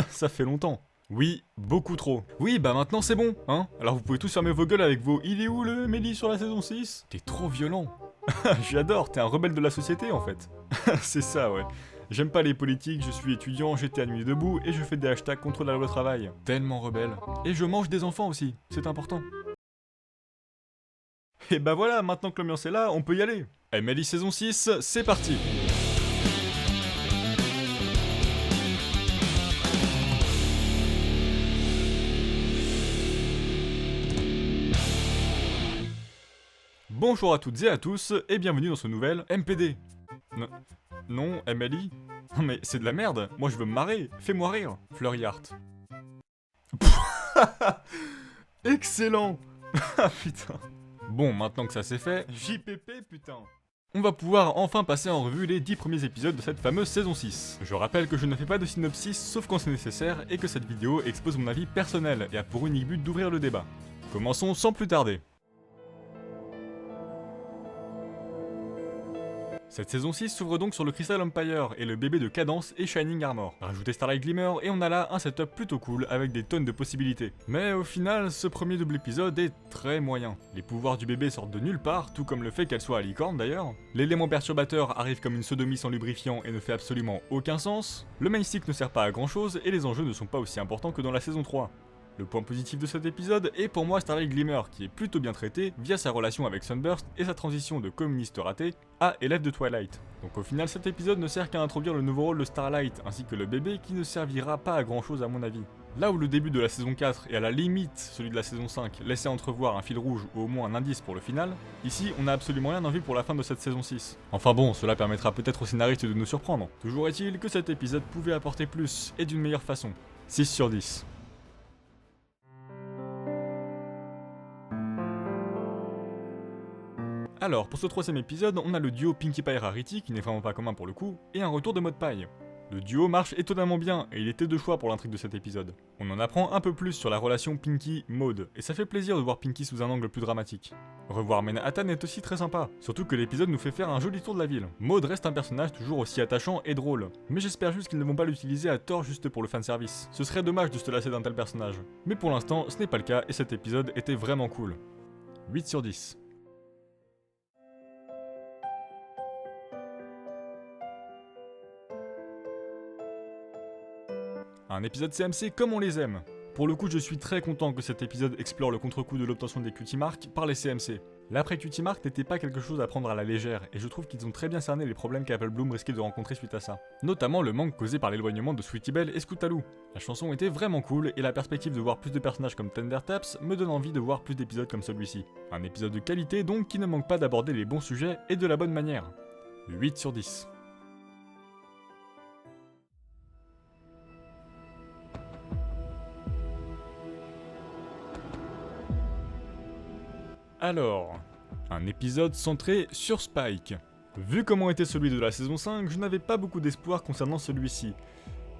Ça fait longtemps. Oui, beaucoup trop. Oui, bah maintenant c'est bon, hein. Alors vous pouvez tous fermer vos gueules avec vos "Il est où le Mélie sur la saison 6 ?» T'es trop violent. J'adore, t'es un rebelle de la société en fait. C'est ça, ouais. J'aime pas les politiques, je suis étudiant, j'étais à nuit debout et je fais des hashtags contre la loi travail. Tellement rebelle. Et je mange des enfants aussi, c'est important. Et bah voilà, maintenant que l'ambiance est là, on peut y aller. Mélie saison 6, c'est parti. Bonjour à toutes et à tous, et bienvenue dans ce nouvel MPD. Non, Emily. Non mais c'est de la merde, moi je veux me marrer, fais-moi rire. Fleury Hart. Excellent. Ah putain. Bon, maintenant que ça c'est fait, JPP putain. On va pouvoir enfin passer en revue les 10 premiers épisodes de cette fameuse saison 6. Je rappelle que je ne fais pas de synopsis sauf quand c'est nécessaire et que cette vidéo expose mon avis personnel et a pour unique but d'ouvrir le débat. Commençons sans plus tarder. Cette saison 6 s'ouvre donc sur le Crystal Empire et le bébé de Cadence et Shining Armor. Rajoutez Starlight Glimmer et on a là un setup plutôt cool avec des tonnes de possibilités. Mais au final, ce premier double épisode est très moyen. Les pouvoirs du bébé sortent de nulle part, tout comme le fait qu'elle soit à licorne d'ailleurs. L'élément perturbateur arrive comme une sodomie sans lubrifiant et ne fait absolument aucun sens. Le main stick ne sert pas à grand chose et les enjeux ne sont pas aussi importants que dans la saison 3. Le point positif de cet épisode est pour moi Starlight Glimmer, qui est plutôt bien traité via sa relation avec Sunburst et sa transition de communiste raté à élève de Twilight. Donc au final cet épisode ne sert qu'à introduire le nouveau rôle de Starlight ainsi que le bébé qui ne servira pas à grand chose à mon avis. Là où le début de la saison 4 et à la limite celui de la saison 5 laissait entrevoir un fil rouge ou au moins un indice pour le final, ici on n'a absolument rien en vue pour la fin de cette saison 6. Enfin bon, cela permettra peut-être aux scénaristes de nous surprendre. Toujours est-il que cet épisode pouvait apporter plus et d'une meilleure façon. 6 sur 10. Alors, pour ce troisième épisode, on a le duo Pinkie Pie Rarity, qui n'est vraiment pas commun pour le coup, et un retour de Maud Pie. Le duo marche étonnamment bien, et il était de choix pour l'intrigue de cet épisode. On en apprend un peu plus sur la relation Pinkie-Maud, et ça fait plaisir de voir Pinkie sous un angle plus dramatique. Revoir Manhattan est aussi très sympa, surtout que l'épisode nous fait faire un joli tour de la ville. Maud reste un personnage toujours aussi attachant et drôle, mais j'espère juste qu'ils ne vont pas l'utiliser à tort juste pour le fanservice. Ce serait dommage de se lasser d'un tel personnage. Mais pour l'instant, ce n'est pas le cas, et cet épisode était vraiment cool. 8 sur 10. Un épisode CMC comme on les aime. Pour le coup, je suis très content que cet épisode explore le contre-coup de l'obtention des cutie marks par les CMC. L'après cutie mark n'était pas quelque chose à prendre à la légère, et je trouve qu'ils ont très bien cerné les problèmes qu'Apple Bloom risquait de rencontrer suite à ça. Notamment le manque causé par l'éloignement de Sweetie Belle et Scootaloo. La chanson était vraiment cool, et la perspective de voir plus de personnages comme Tender Taps me donne envie de voir plus d'épisodes comme celui-ci. Un épisode de qualité donc qui ne manque pas d'aborder les bons sujets et de la bonne manière. 8 sur 10. Alors, un épisode centré sur Spike. Vu comment était celui de la saison 5, je n'avais pas beaucoup d'espoir concernant celui-ci.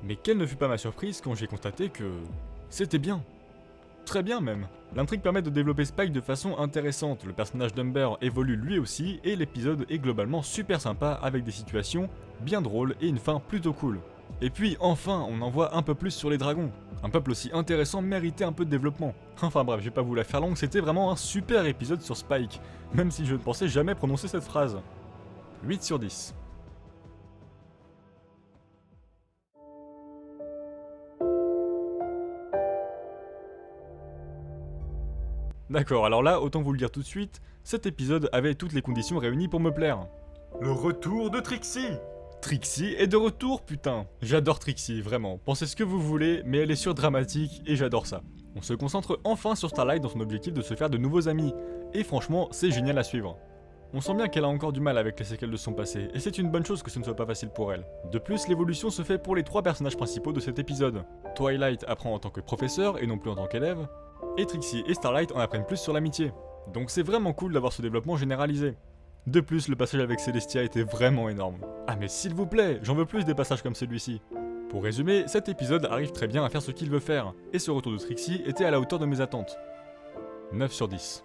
Mais quelle ne fut pas ma surprise quand j'ai constaté que... c'était bien. Très bien même. L'intrigue permet de développer Spike de façon intéressante, le personnage d'Umber évolue lui aussi, et l'épisode est globalement super sympa avec des situations bien drôles et une fin plutôt cool. Et puis enfin, on en voit un peu plus sur les dragons. Un peuple aussi intéressant méritait un peu de développement. Enfin bref, je vais pas vous la faire longue, c'était vraiment un super épisode sur Spike, même si je ne pensais jamais prononcer cette phrase. 8 sur 10. D'accord, alors là, autant vous le dire tout de suite, cet épisode avait toutes les conditions réunies pour me plaire. Le retour de Trixie! Trixie est de retour, putain! J'adore Trixie, vraiment. Pensez ce que vous voulez, mais elle est surdramatique et j'adore ça. On se concentre enfin sur Starlight dans son objectif de se faire de nouveaux amis, et franchement, c'est génial à suivre. On sent bien qu'elle a encore du mal avec les séquelles de son passé, et c'est une bonne chose que ce ne soit pas facile pour elle. De plus, l'évolution se fait pour les 3 personnages principaux de cet épisode. Twilight apprend en tant que professeur et non plus en tant qu'élève, et Trixie et Starlight en apprennent plus sur l'amitié. Donc c'est vraiment cool d'avoir ce développement généralisé. De plus, le passage avec Celestia était vraiment énorme. Ah mais s'il vous plaît, j'en veux plus des passages comme celui-ci. Pour résumer, cet épisode arrive très bien à faire ce qu'il veut faire, et ce retour de Trixie était à la hauteur de mes attentes. 9 sur 10.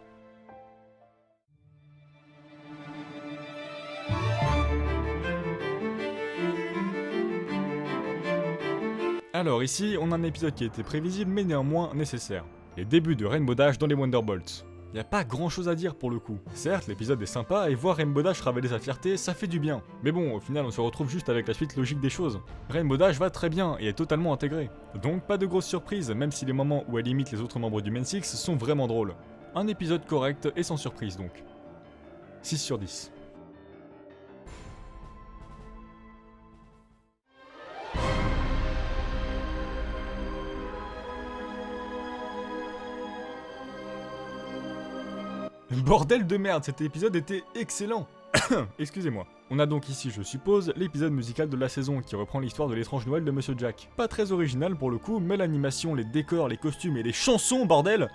Alors ici, on a un épisode qui était prévisible mais néanmoins nécessaire. Les débuts de Rainbow Dash dans les Wonderbolts. Y a pas grand chose à dire pour le coup. Certes, l'épisode est sympa et voir Rainbow Dash ravaler sa fierté, ça fait du bien. Mais bon, au final, on se retrouve juste avec la suite logique des choses. Rainbow Dash va très bien et est totalement intégré. Donc pas de grosse surprise, même si les moments où elle imite les autres membres du Main Six sont vraiment drôles. Un épisode correct et sans surprise donc. 6 sur 10. Bordel de merde, cet épisode était excellent. Excusez-moi. On a donc ici, je suppose, l'épisode musical de la saison qui reprend l'histoire de l'étrange Noël de Monsieur Jack. Pas très original pour le coup, mais l'animation, les décors, les costumes et les chansons, bordel,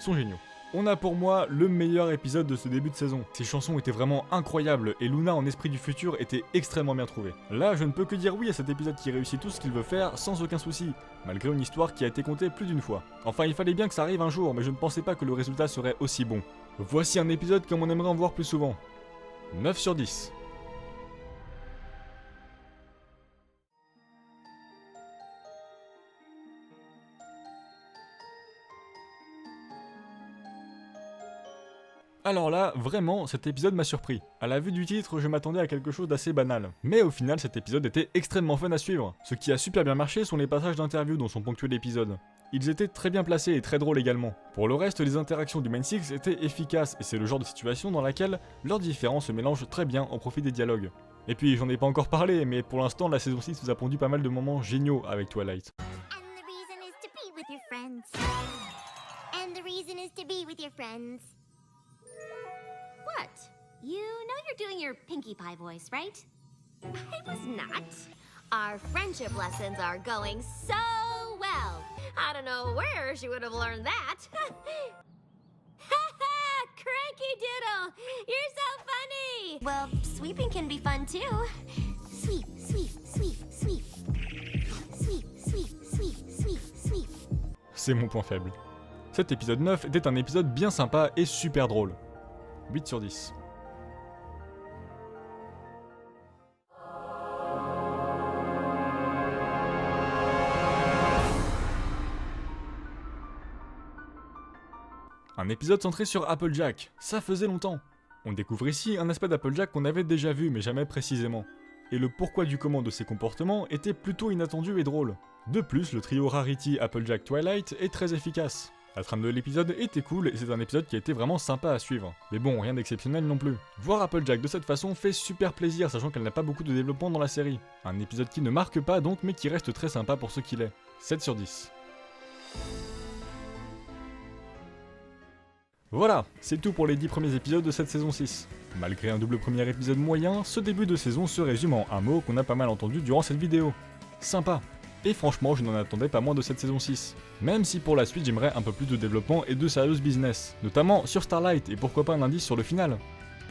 sont géniaux. On a pour moi le meilleur épisode de ce début de saison. Ces chansons étaient vraiment incroyables et Luna en esprit du futur était extrêmement bien trouvée. Là, je ne peux que dire oui à cet épisode qui réussit tout ce qu'il veut faire sans aucun souci, malgré une histoire qui a été contée plus d'une fois. Enfin, il fallait bien que ça arrive un jour, mais je ne pensais pas que le résultat serait aussi bon. Voici un épisode comme on aimerait en voir plus souvent. 9 sur 10. Alors là, vraiment, cet épisode m'a surpris. À la vue du titre, je m'attendais à quelque chose d'assez banal. Mais au final, cet épisode était extrêmement fun à suivre. Ce qui a super bien marché sont les passages d'interview dont sont ponctués l'épisode. Ils étaient très bien placés et très drôles également. Pour le reste, les interactions du Main Six étaient efficaces et c'est le genre de situation dans laquelle leurs différences se mélangent très bien au profit des dialogues. Et puis, j'en ai pas encore parlé, mais pour l'instant, la saison 6 nous a pondu pas mal de moments géniaux avec Twilight. What? You know you're doing your Pinkie Pie voice, right? I was not. Our friendship lessons are going so well. I don't know where she would have learned that. Haha, Cranky Doodle, you're so funny. Well, sweeping can be fun too. Sweep, sweep, sweep, sweep. Sweep, sweep, sweep, sweep, sweep. C'est mon point faible. Cet épisode 9 était un épisode bien sympa et super drôle. 8 sur 10. Un épisode centré sur Applejack, ça faisait longtemps. On découvre ici un aspect d'Applejack qu'on avait déjà vu mais jamais précisément. Et le pourquoi du comment de ses comportements était plutôt inattendu et drôle. De plus, le trio Rarity, Applejack, Twilight est très efficace. La trame de l'épisode était cool et c'est un épisode qui a été vraiment sympa à suivre. Mais bon, rien d'exceptionnel non plus. Voir Applejack de cette façon fait super plaisir, sachant qu'elle n'a pas beaucoup de développement dans la série. Un épisode qui ne marque pas donc, mais qui reste très sympa pour ce qu'il est. 7 sur 10. Voilà, c'est tout pour les 10 premiers épisodes de cette saison 6. Malgré un double premier épisode moyen, ce début de saison se résume en un mot qu'on a pas mal entendu durant cette vidéo. Sympa. Et franchement, je n'en attendais pas moins de cette saison 6. Même si pour la suite, j'aimerais un peu plus de développement et de serious business. Notamment sur Starlight et pourquoi pas un indice sur le final.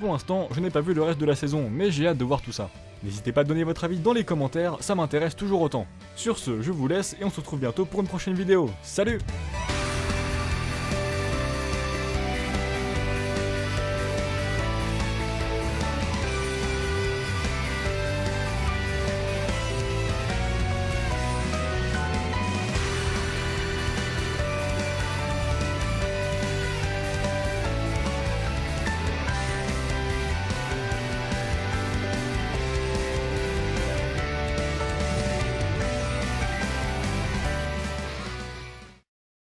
Pour l'instant, je n'ai pas vu le reste de la saison, mais j'ai hâte de voir tout ça. N'hésitez pas à donner votre avis dans les commentaires, ça m'intéresse toujours autant. Sur ce, je vous laisse et on se retrouve bientôt pour une prochaine vidéo. Salut!